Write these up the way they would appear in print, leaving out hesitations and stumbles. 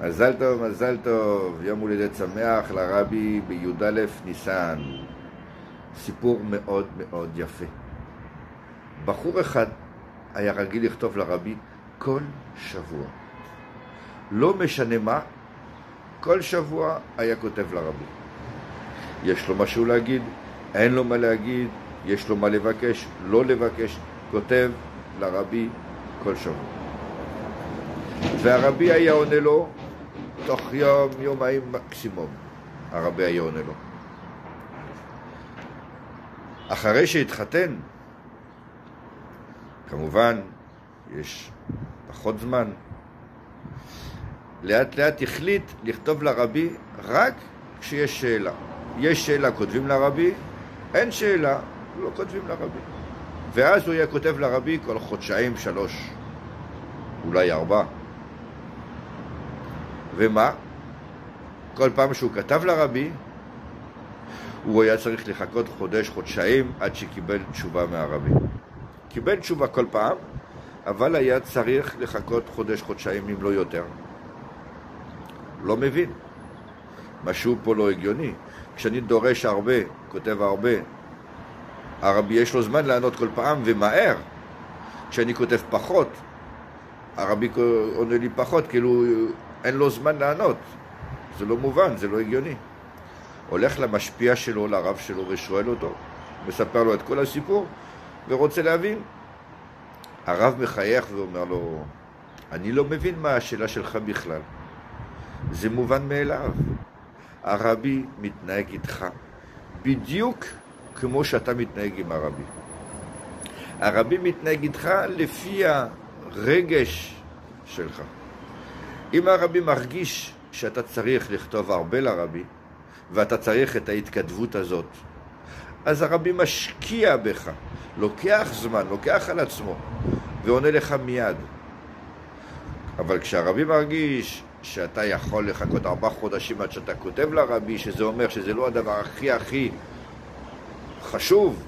מזל טוב, יום הולדת שמח לרבי בי"א ניסן. סיפור מאוד מאוד יפה. בחור אחד היה רגיל לכתוב לרבי כל שבוע. לא משנה מה, כל שבוע היה כותב לרבי. יש לו משהו להגיד, אין לו מה להגיד, יש לו מה לבקש, לא לבקש, כותב לרבי כל שבוע. והרבי היה עונה לו תוך יום, יומיים מקסימום. הרבי היה עונה לו. אחרי שהתחתן, כמובן, יש פחות זמן, לאט לאט החליט לכתוב לרבי רק כשיש שאלה. יש שאלה, כותבים לרבי, אין שאלה, לא כותבים לרבי. ואז הוא היה כותב לרבי כל חודשיים, 3, אולי 4. ומה? כל פעם שהוא כתב לרבי, הוא היה צריך לחכות חודש, חודשיים, עד שקיבל תשובה מהרבי. קיבל תשובה כל פעם, אבל היה צריך לחכות חודש, חודשיים, אם לא יותר. לא מבין. משהו פה לא הגיוני. כשאני דורש הרבה, כותב הרבה, הרבי יש לו זמן לענות כל פעם ומהר. כשאני כותב פחות, הרבי עונה לי פחות, כאילו אין לו זמן לענות. זה לא מובן, זה לא הגיוני. הולך למשפיע שלו, לרב שלו, ושואל אותו, מספר לו את כל הסיפור, ורוצה להבין. הרב מחייך ואומר לו, אני לא מבין מה השאלה שלך בכלל. זה מובן מאליו. הרבי מתנהג איתך בדיוק כמו שאתה מתנהג עם הרבי. הרבי מתנהג איתך לפי הרגש שלך. אם הרבי מרגיש שאתה צריך לכתוב הרבה לרבי, ואתה צריך את ההתכתבות הזאת, אז הרבי משקיע בך, לוקח זמן, לוקח על עצמו, ועונה לך מיד. אבל כשהרבי מרגיש שאתה יכול לחכות 4 חודשים עד שאתה כותב לרבי, שזה אומר שזה לא הדבר הכי חשוב,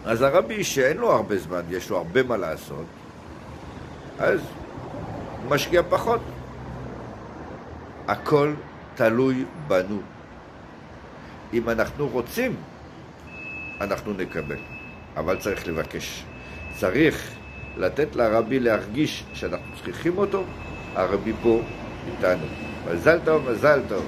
אז הרבי שאין לו הרבה זמן, יש לו הרבה מה לעשות, אז הוא משקיע פחות. הכל תלוי בנו. אם אנחנו רוצים, אנחנו נקבל. אבל צריך לבקש. צריך לתת לרבי להרגיש שאנחנו צריכים אותו. הרבי פה איתנו. מזל טוב, מזל טוב.